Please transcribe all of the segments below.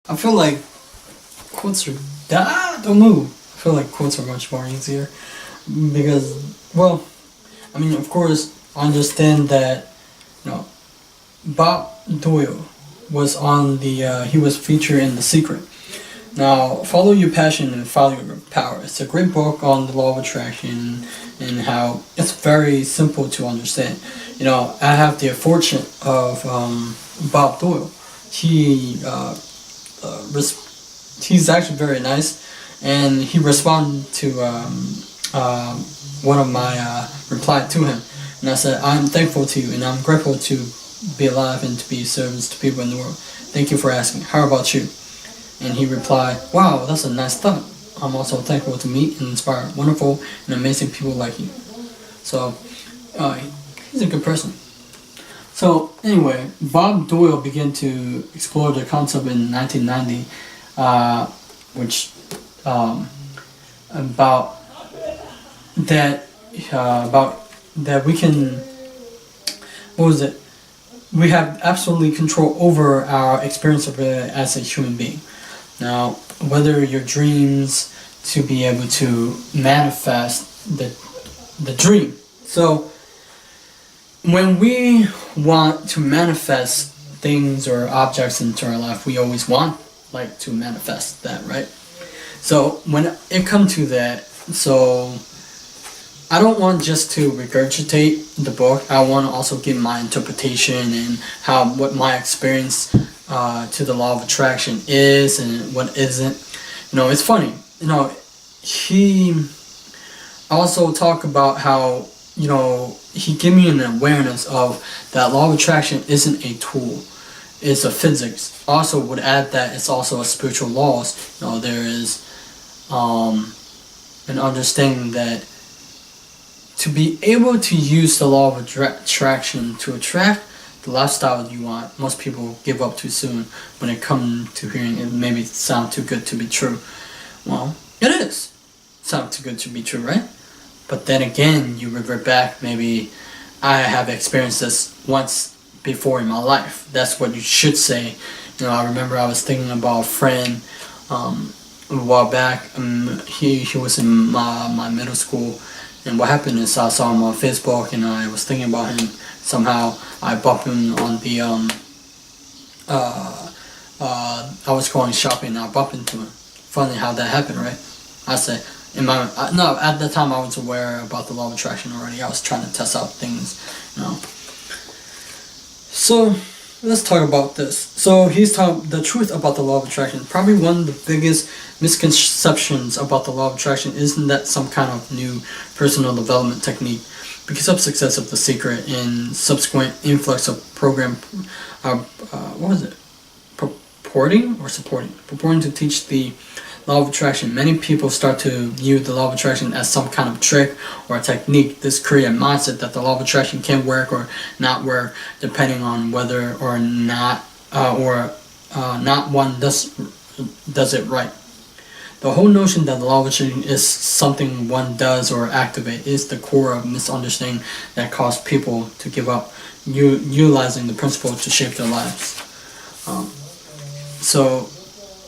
I feel like quotes are don't move. I feel like quotes are much more easier because, well, I mean, of course, I understand that, you know, Bob Doyle was on the he was featured in The Secret. Now, follow your passion and follow your power. It's a great book on the law of attraction and how it's very simple to understand. You know, I have the fortune of Bob Doyle. He he's actually very nice, and he responded to one of my reply to him, and I said, "I'm thankful to you, and I'm grateful to be alive and to be of service to people in the world. Thank you for asking. How about you?" And he replied, "Wow, that's a nice thought. I'm also thankful to meet and inspire wonderful and amazing people like you." So, he's a good person. So, anyway, Bob Doyle began to explore the concept in 1990, which, about that we can, what was it? We have absolutely control over our experience of it as a human being. Now, whether your dreams to be able to manifest the dream. So, when we want to manifest things or objects into our life, we always want to manifest that, right? So when it comes to that, so I don't want just to regurgitate the book. I want to also give my interpretation and what my experience to the law of attraction is and what isn't. You know, it's funny. You know, he also talk about how, you know, he gave me an awareness of that law of attraction isn't a tool. It's a physics. Also would add that it's also a spiritual laws. You know, there is an understanding that to be able to use the law of attraction to attract the lifestyle you want, most people give up too soon when it comes to hearing it maybe sound too good to be true. Well, it is. Sound too good to be true, right? But then again, you revert back, maybe I have experienced this once before in my life. That's what you should say. You know, I remember I was thinking about a friend a while back. He was in my middle school, and what happened is I saw him on Facebook, and I was thinking about him. Somehow I bumped him on the I was going shopping and I bumped into him. Funny how that happened, right? I said, no, at the time I was aware about the law of attraction already. I was trying to test out things, you know. So let's talk about this. So he's talking the truth about the law of attraction. Probably one of the biggest misconceptions about the law of attraction isn't that some kind of new personal development technique. Because of success of The Secret and subsequent influx of program, purporting to teach the law of attraction, many people start to view the law of attraction as some kind of trick or a technique. This creates a mindset that the law of attraction can work or not work, depending on whether or not one does it right. The whole notion that the law of attraction is something one does or activate is the core of misunderstanding that caused people to give up utilizing the principle to shape their lives. So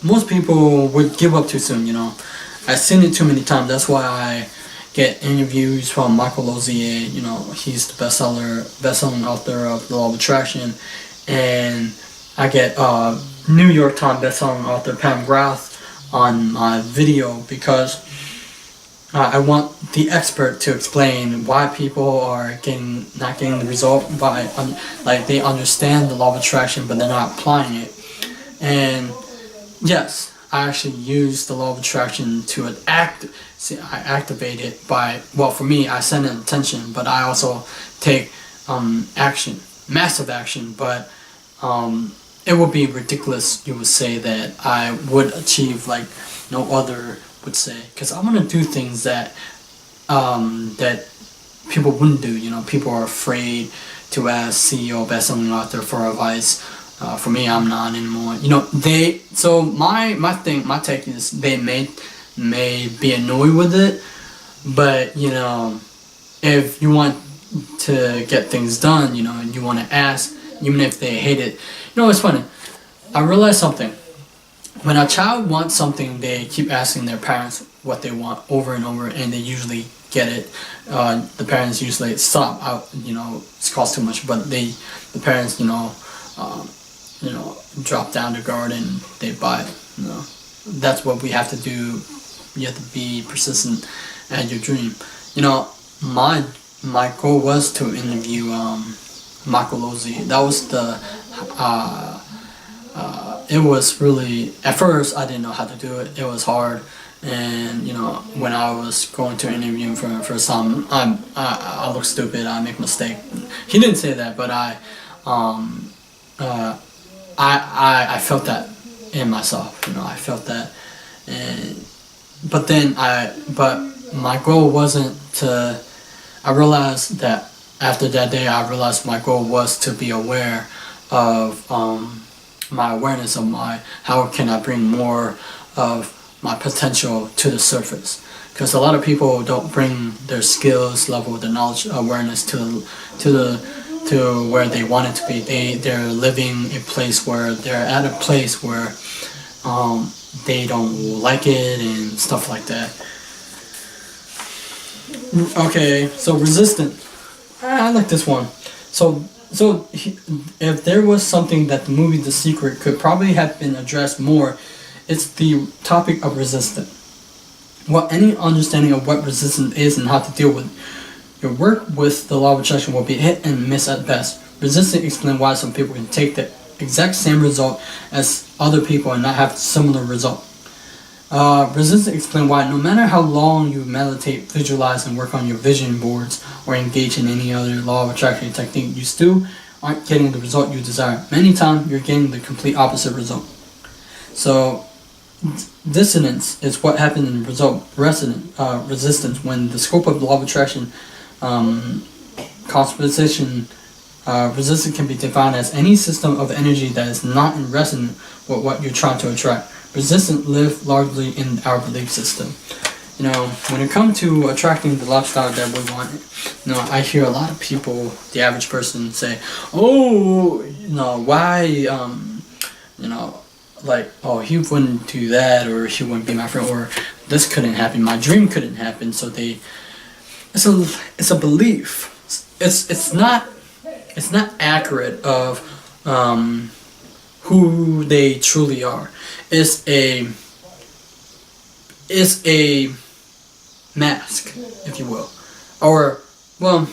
most people would give up too soon, you know. I've seen it too many times. That's why I get interviews from Michael Lozier. You know, he's the best-selling author of The Law of Attraction, and I get New York Times best-selling author Pam Grath on my video because I want the expert to explain why people are not getting the result by they understand the law of attraction but they're not applying it. And yes, I actually use the law of attraction to I activate it by, well, for me, I send an intention, but I also take action, massive action, but it would be ridiculous, you would say, that I would achieve like no other would say, because I want to do things that that people wouldn't do. You know, people are afraid to ask CEO, best-selling author for advice. For me, I'm not anymore. You know, so my take is they may be annoyed with it, but you know, if you want to get things done, you know, and you want to ask, even if they hate it. You know, it's funny. I realized something. when a child wants something, they keep asking their parents what they want over and over, and they usually get it. The parents usually stop out, it costs too much, but the parents, drop down their guard and they buy it. That's what we have to do. You have to be persistent at your dream. My goal was to interview Michael Lozzi. That was it was really, at first I didn't know how to do it. It was hard, and when I was going to interview him for the first time, I look stupid. I make mistake. He didn't say that, but I felt that in myself. I felt that, but my goal wasn't to. I realized that after that day, I realized my goal was to be aware of my awareness of how can I bring more of my potential to the surface. Because a lot of people don't bring their skills level, their knowledge, awareness to where they want it to be. They're living a place where they're at a place where they don't like it and stuff like that. Okay, so resistant. I like this one. So if there was something that the movie The Secret could probably have been addressed more, it's the topic of resistance. Well, any understanding of what resistance is and how to deal with it. Your work with the law of attraction will be hit and miss at best. Resistance explains why some people can take the exact same result as other people and not have similar result. Resistance explains why no matter how long you meditate, visualize, and work on your vision boards or engage in any other law of attraction technique, you still aren't getting the result you desire. Many times you're getting the complete opposite result. So dissonance is what happened in resistance when the scope of the law of attraction composition. Resistance can be defined as any system of energy that is not in resonance with what you're trying to attract. Resistance live largely in our belief system. When it comes to attracting the lifestyle that we want, I hear a lot of people, the average person, say, "Oh, why, he wouldn't do that, or he wouldn't be my friend, or this couldn't happen, my dream couldn't happen." So it's a belief. It's not accurate of who they truly are. It's a mask, if you will, or I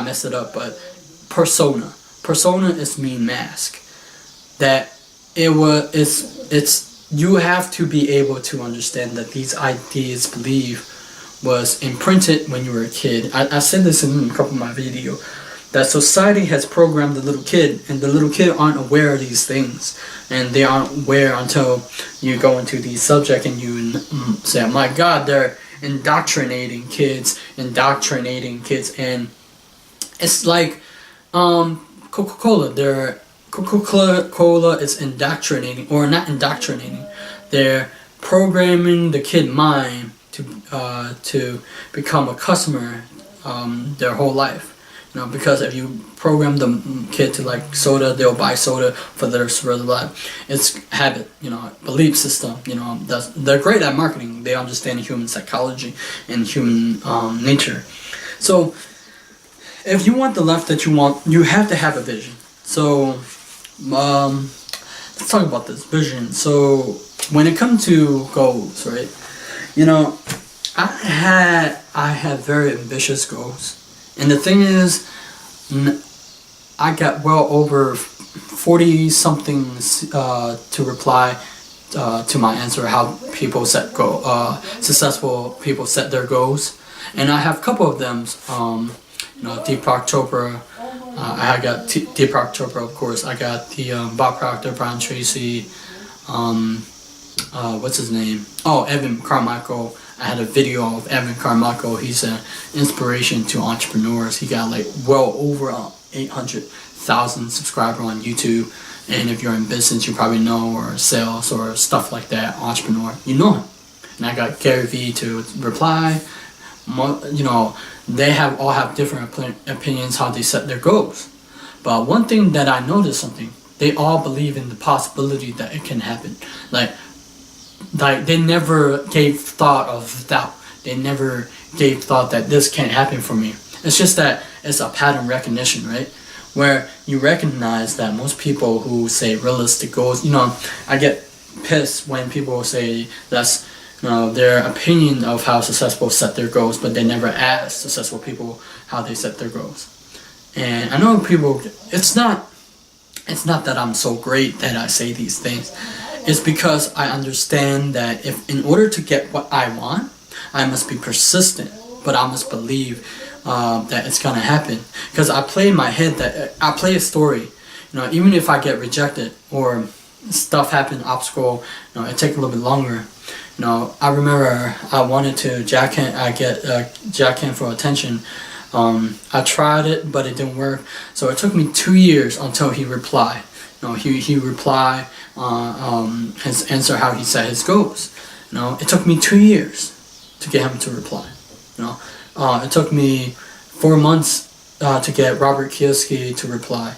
messed it up, but persona. Persona is mean mask. That it's you have to be able to understand that these ideas, belief, was imprinted when you were a kid. I said this in a couple of my videos. That society has programmed the little kid, and the little kid aren't aware of these things, and they aren't aware until you go into these subjects and you say, "Oh my God, they're indoctrinating kids," and it's like Coca-Cola. Coca-Cola is indoctrinating, or not indoctrinating. They're programming the kid mind to become a customer their whole life. Because if you program the kid to like soda, they'll buy soda for their rest of their life. It's habit, belief system. They're great at marketing. They understand human psychology and human nature. So, if you want the life that you want, you have to have a vision. So, let's talk about this vision. So, when it comes to goals, right? I had very ambitious goals. And the thing is, I got well over 40 somethings to reply to my answer how people successful people set their goals, and I have a couple of them. Deepak Chopra. I got Deepak Chopra, of course. I got the Bob Proctor, Brian Tracy. What's his name? Oh, Evan Carmichael. I had a video of Evan Carmichael. He's an inspiration to entrepreneurs. He got like well over 800,000 subscribers on YouTube. And if you're in business, you probably know, or sales or stuff like that, entrepreneur, you know him. And I got Gary Vee to reply. They all have different opinions how they set their goals. But one thing that I noticed they all believe in the possibility that it can happen. Like like they never gave thought of doubt. They never gave thought that this can't happen for me. It's just that it's a pattern recognition, right? Where you recognize that most people who say realistic goals, I get pissed when people say that's their opinion of how successful set their goals, but they never ask successful people how they set their goals. And I know people, it's not that I'm so great that I say these things. It's because I understand that if in order to get what I want, I must be persistent, but I must believe that it's gonna happen. Because I play in my head that I play a story. Even if I get rejected or stuff happen, obstacle, it take a little bit longer. I remember I wanted to get Jack in for attention. I tried it, but it didn't work. So it took me 2 years until he replied. He replied his answer how he set his goals. It took me 2 years to get him to reply. It took me 4 months to get Robert Kiyosaki to reply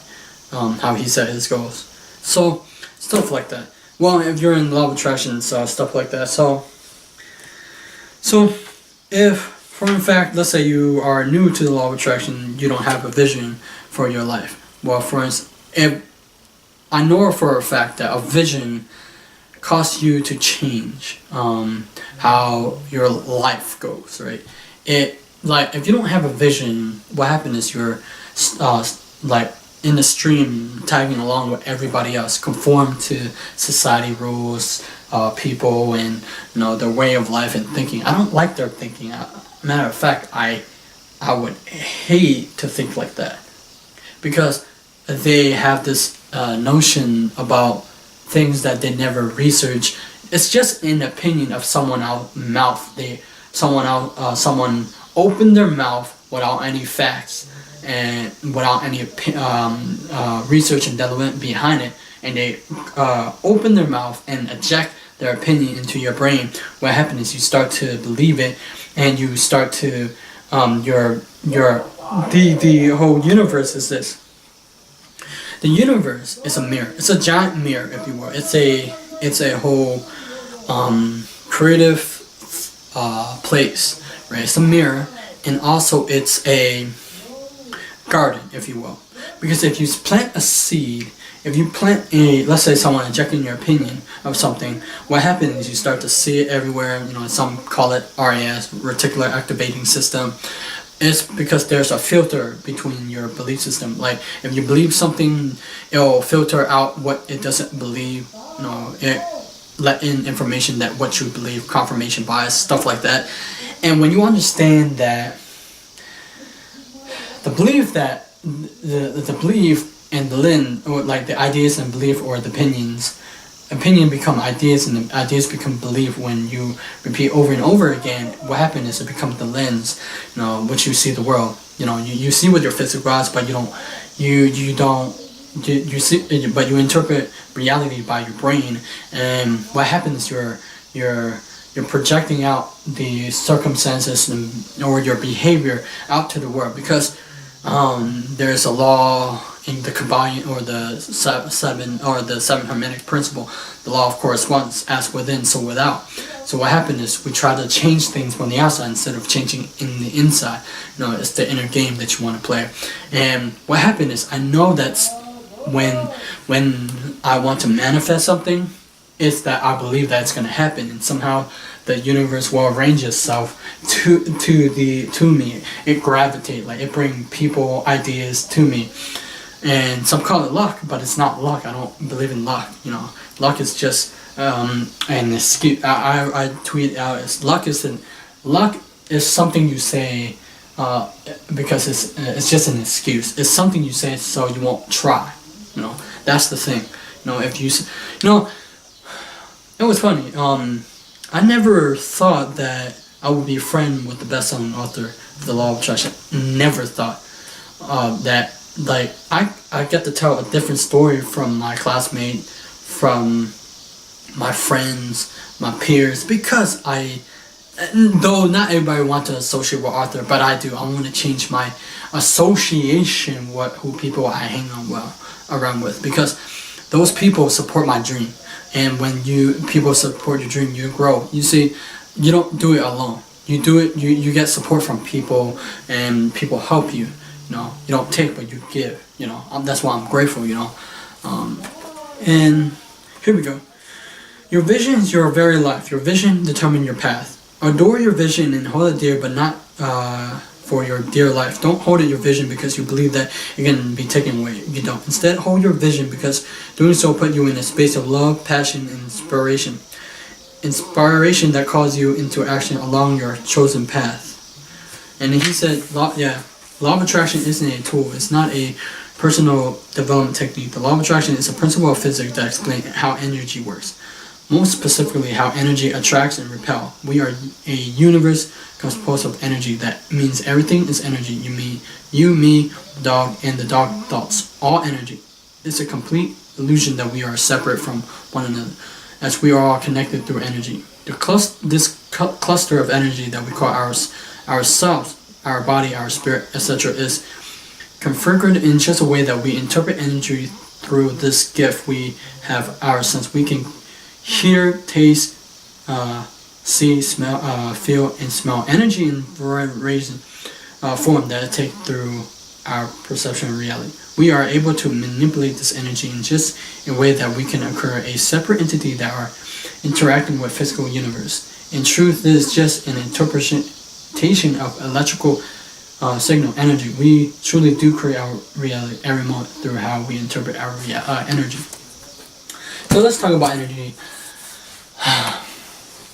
how he set his goals. So stuff like that. Well, if you're in law of attraction, stuff like that. So if, for in fact, let's say you are new to the law of attraction, you don't have a vision for your life. Well, for instance, if I know for a fact that a vision causes you to change how your life goes, right? If you don't have a vision, what happens is you're like in the stream, tagging along with everybody else, conform to society rules, people, and their way of life and thinking. I don't like their thinking. Matter of fact, I would hate to think like that, because they have this notion about things that they never research. It's just an opinion of someone else's mouth. Someone opened their mouth without any facts and without any research and development behind it, and they open their mouth and eject their opinion into your brain. What happens is you start to believe it, and you start to the whole universe is this. The universe is a mirror. It's a giant mirror, if you will. It's a whole creative place, right? It's a mirror, and also it's a garden, if you will. Because if you plant a seed, if you plant let's say someone injecting your opinion of something, what happens is you start to see it everywhere. Some call it RAS, reticular activating system. It's because there's a filter between your belief system. Like if you believe something, it'll filter out what it doesn't believe. It let in information that what you believe, confirmation bias, stuff like that. And when you understand that the belief that the belief and the lens, or like the ideas and belief, or the opinion become ideas, and the ideas become belief. When you repeat over and over again, what happens is it becomes the lens, which you see the world. You see with your physical eyes, but you see, but you interpret reality by your brain. And what happens is you're projecting out the circumstances or your behavior out to the world, because there's a law in the Kabbalah, or the seven Hermetic principle, the law of correspondence, as within, so without. So what happens is we try to change things from the outside instead of changing in the inside. It's the inner game that you want to play. And what happens is I know that's when I want to manifest something, it's that I believe that it's going to happen, and somehow the universe will arrange itself to me. It gravitates, like it brings people, ideas to me. And some call it luck, but it's not luck. I don't believe in luck. Luck is just an excuse. I tweet out as luck is something you say because it's just an excuse. It's something you say so you won't try. That's the thing. If you it was funny. I never thought that I would be a friend with the best-selling author of The Law of Attraction. Never thought that. Like I get to tell a different story from my classmate, from my friends, my peers, because though not everybody wants to associate with author, but I do. I want to change my association with who people I hang around with, because those people support my dream. And when people support your dream, you grow. You see, you don't do it alone. You do it. You get support from people, and people help you. You don't take, but you give. That's why I'm grateful. And here we go. Your vision is your very life. Your vision determines your path. Adore your vision and hold it dear, but not for your dear life. Don't hold it your vision because you believe that it can be taken away. You don't. Instead, hold your vision because doing so put you in a space of love, passion, and inspiration. Inspiration that calls you into action along your chosen path. And he said, law of attraction isn't a tool. It's not a personal development technique. The law of attraction is a principle of physics that explains how energy works. Most specifically, how energy attracts and repels. We are a universe composed of energy. That means everything is energy. You, me, the dog, and the dog thoughts. All energy. It's a complete illusion that we are separate from one another, as we are all connected through energy. This cluster of energy that we call ourselves, our body, our spirit, etc., is configured in such a way that we interpret energy through this gift we have our sense. We can hear, taste, see, smell, feel, and smell energy in various form that take through our perception of reality. We are able to manipulate this energy in just a way that we can occur a separate entity that are interacting with physical universe. In truth, this is just an interpretation of electrical signal energy. We truly do create our reality every moment through how we interpret our energy. So let's talk about energy.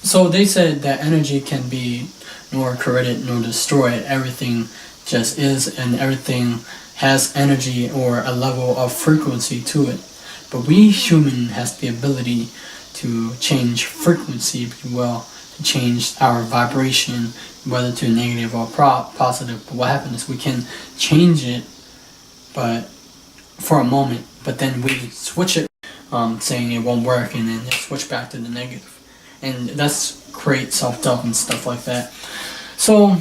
So they said that energy can be nor created nor destroyed. Everything just is, and everything has energy or a level of frequency to it. But we human has the ability to change frequency, if you will, to change our vibration, whether to negative or positive. But what happens is we can change it, but for a moment, but then we switch it, saying it won't work, and then switch back to the negative. And that's great self-doubt and stuff like that. So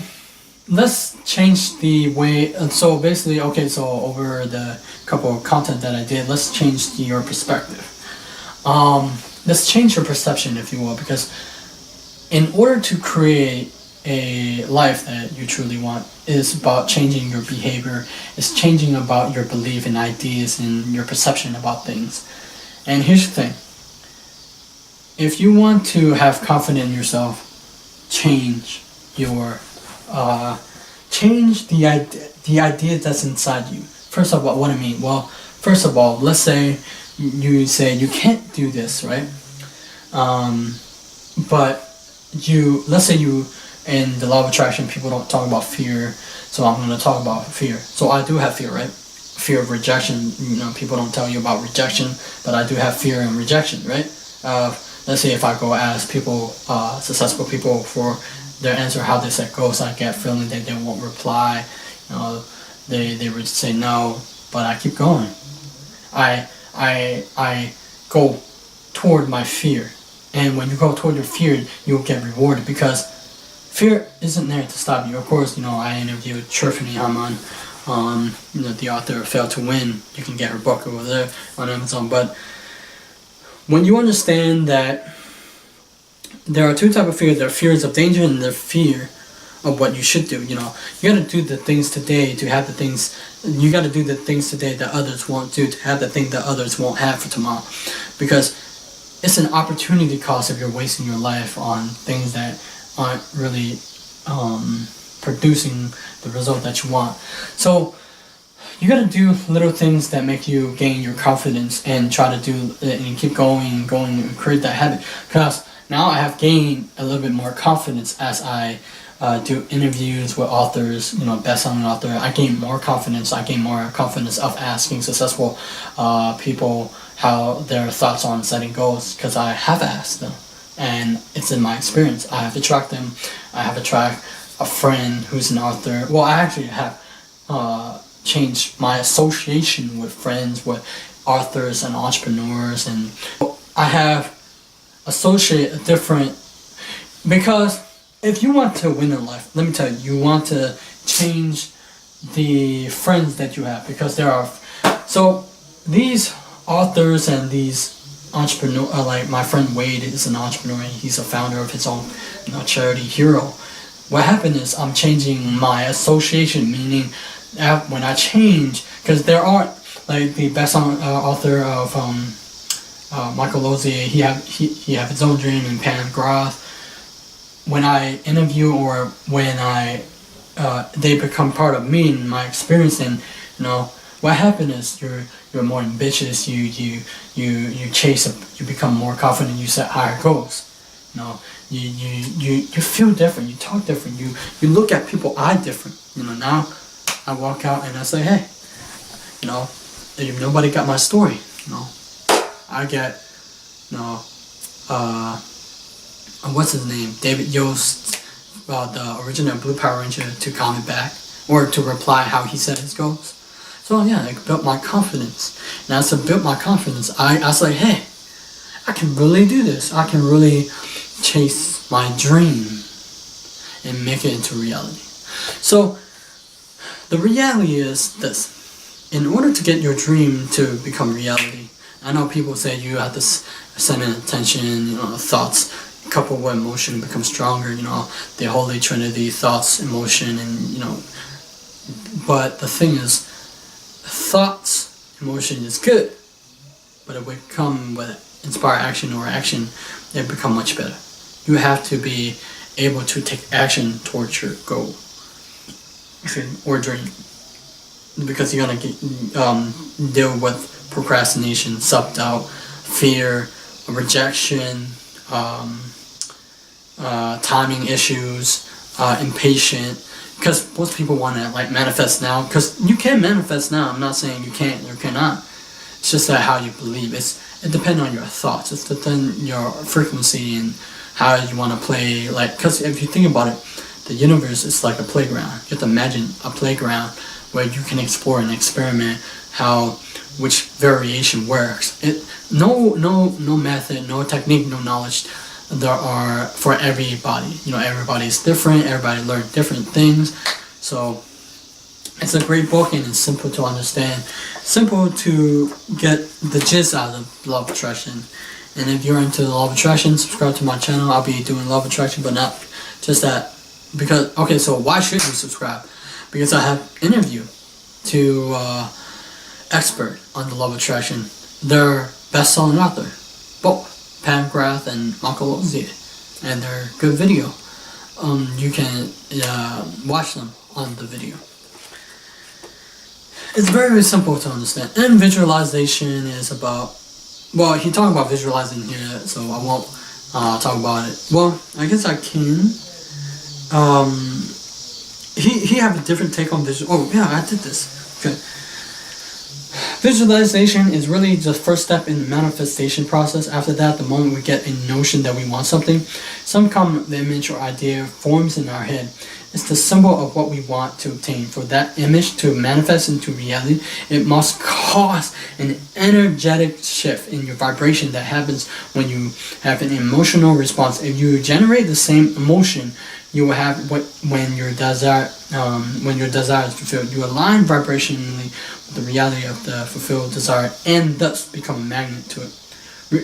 let's change the way. So basically, so over the couple of content that I did, let's change your perspective. Let's change your perception, if you will, because in order to create a life that you truly want is about changing your behavior. It's changing about your belief and ideas and your perception about things. And here's the thing. If you want to have confidence in yourself, change your change the idea that's inside you. First of all, what I mean? Well, first of all, let's say you say you can't do this, right? But let's say you, in the law of attraction, people don't talk about fear, so I'm going to talk about fear. So I do have fear, right? Fear of rejection. People don't tell you about rejection, but I do have fear and rejection, right? Let's say if I go ask people, successful people, for their answer, how this goes, I get feeling that they won't reply. They would say no, but I keep going. I go toward my fear, and when you go toward your fear, you'll get rewarded, because fear isn't there to stop you. Of course, I interviewed Tiffany Haman, the author of Fail to Win. You can get her book over there on Amazon. But when you understand that there are two types of fears, there are fears of danger and the fear of what you should do. You got to do the things today to have the things. You got to do the things today that others won't do to have the thing that others won't have for tomorrow, because it's an opportunity cost if you're wasting your life on things that aren't really producing the result that you want. So you got to do little things that make you gain your confidence and try to do it, and keep going and create that habit. Because now I have gained a little bit more confidence as I do interviews with authors, best-selling author. I gain more confidence. I gain more confidence of asking successful people how their thoughts on setting goals, because I have asked them, and it's in my experience. I have to track them. I have to track a friend who's an author. Well, I actually have changed my association with friends, with authors and entrepreneurs, and I have associated different, because if you want to win in life, let me tell you, you want to change the friends that you have, because there are, so these authors and these entrepreneur, like my friend Wade is an entrepreneur. He's a founder of his own, charity, Hero. What happened is I'm changing my association, meaning when I change, because there are like the best-selling author of Michael Lozier, he have his own dream, and Pam Groth. When I interview or when they become part of me and my experience, and what happened is you're more ambitious. You chase you become more confident. You set higher goals. You feel different. You talk different. You look at people eye different. Now I walk out and I say, hey, if nobody got my story, I get, what's his name? David Yost, the original Blue Power Ranger, to comment back or to reply how he set his goals. So yeah, it built my confidence. And as it built my confidence, I was like, hey, I can really do this. I can really chase my dream and make it into reality. So the reality is this. In order to get your dream to become reality, I know people say you have to send in attention, thoughts coupled with emotion become stronger, the Holy Trinity, thoughts, emotion, and but the thing is, thoughts, emotion is good, but if we come with inspire action or action, it become much better. You have to be able to take action towards your goal or dream, because you're gonna deal with procrastination, self-doubt, fear, rejection, timing issues, impatient. Because most people want to manifest now. Because you can manifest now. I'm not saying you can't or cannot. It's just that how you believe. It depends on your thoughts. It's depends on your frequency and how you want to play. Because if you think about it, the universe is like a playground. You have to imagine a playground where you can explore and experiment which variation works. No method, no technique, no knowledge there are for everybody. Everybody's different. Everybody learns different things. So it's a great book, and it's simple to understand, simple to get the gist out of law of attraction. And if you're into the law of attraction, subscribe to my channel. I'll be doing law of attraction, but not just that. So why should you subscribe? Because I have interviewed two expert on the law of attraction. They're best-selling author, both Pam Groth and Michael Lozier, and they're good video. You can watch them on the video. It's very, very simple to understand. And visualization is about, he talked about visualizing here, so I won't talk about it. Well, I guess I can. He have a different take on visual. Oh yeah, I did this. Okay. Visualization is really the first step in the manifestation process. After that, the moment we get a notion that we want something, some common image or idea forms in our head. It's the symbol of what we want to obtain. For that image to manifest into reality, it must cause an energetic shift in your vibration that happens when you have an emotional response. If you generate the same emotion you will have when your desire is fulfilled. You align vibrationally with the reality of the fulfilled desire and thus become a magnet to it.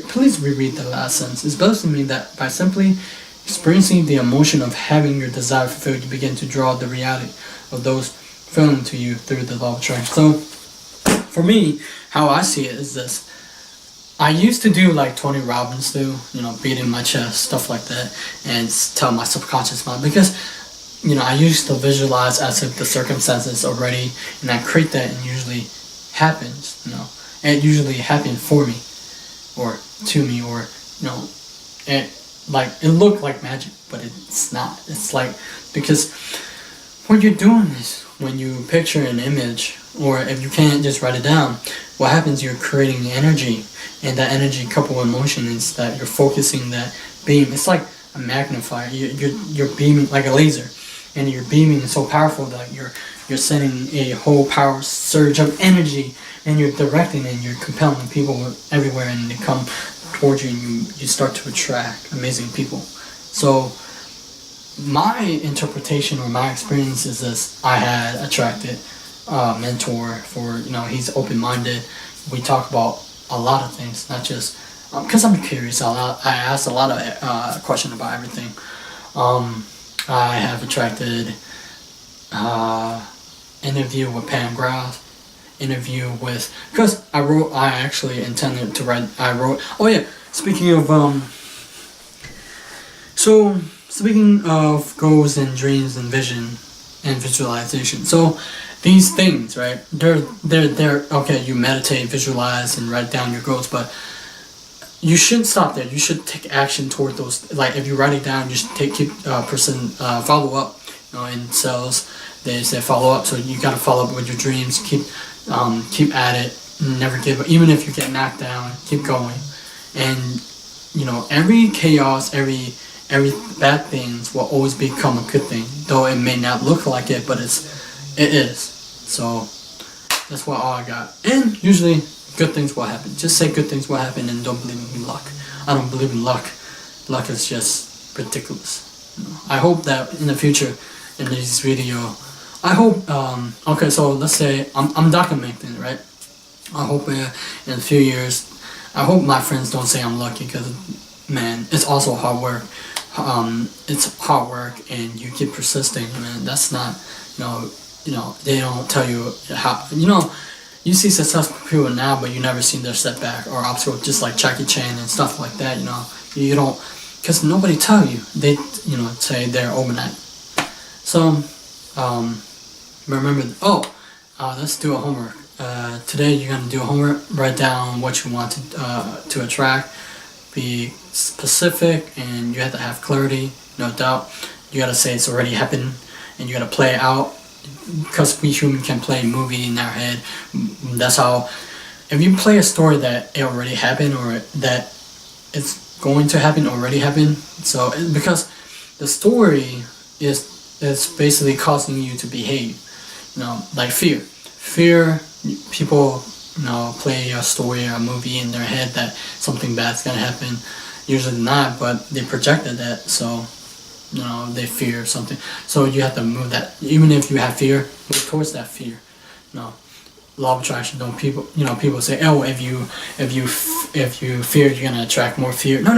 Please reread the last sentence. It's supposed to mean that by simply experiencing the emotion of having your desire fulfilled, you begin to draw the reality of those feeling to you through the law of attraction. So, for me, how I see it is this. I used to do like Tony Robbins do, beating my chest, stuff like that, and tell my subconscious mind, because, I used to visualize as if the circumstances are ready, and I create that, and usually happens, and it usually happened for me, or to me, or, it looked like magic, but it's not. It's because what you're doing is, when you picture an image, or if you can't just write it down, what happens, you're creating energy, and that energy coupled with motion is that you're focusing that beam. It's like a magnifier. You're beaming like a laser, and you're beaming so powerful that you're sending a whole power surge of energy, and you're directing it, and you're compelling people everywhere, and they come towards you, and you start to attract amazing people. So my interpretation or my experience is this. I had attracted a mentor for, he's open-minded. We talk about a lot of things, not just because I'm curious. I asked a lot of questions about everything. I have attracted interview with Pam Grass, interview with, because I actually intended to write. I wrote. Oh yeah, speaking of so speaking of goals and dreams and vision and visualization. So these things, right? They're okay. You meditate, visualize, and write down your goals, but you shouldn't stop there. You should take action toward those. Like if you write it down, you should keep follow up. You know, in sales, they say follow up. So you got to follow up with your dreams. Keep at it. Never give up. Even if you get knocked down, keep going. And you know, every chaos, every bad things will always become a good thing. Though it may not look like it, but it is. So that's what all I got. And usually good things will happen. Just say good things will happen and don't believe in luck. I don't believe in luck. Luck is just ridiculous. You know, I hope that in the future, in this video, I hope, okay, so let's say I'm documenting, right? I hope in a few years, I hope my friends don't say I'm lucky, because, man, it's also hard work. It's hard work, and you keep persisting, man. That's not, they don't tell you how, you see successful people now, but you never seen their setback or obstacle, just like Jackie Chan and stuff like that. You don't, because nobody tell you. They, say they're overnight. So, remember. Let's do a homework. Today you're gonna do a homework. Write down what you want to attract. Be specific, and you have to have clarity. No doubt. You gotta say it's already happened, and you gotta play it out. Because we humans can play a movie in our head. That's how, if you play a story that it already happened, or that it's going to happen, already happened. So because the story is basically causing you to behave, like fear. People play a story or a movie in their head that something bad's gonna happen. Usually not, but they projected that, so they fear something. So you have to move that. Even if you have fear, move towards that fear. Law of attraction. Don't people say, oh, if you fear, you're gonna attract more fear. No.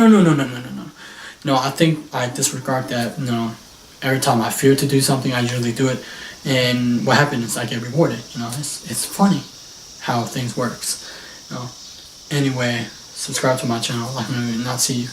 No, I think I disregard that. Every time I fear to do something, I usually do it, and what happens is I get rewarded. It's funny how things works. Anyway, subscribe to my channel. Like me, not see you.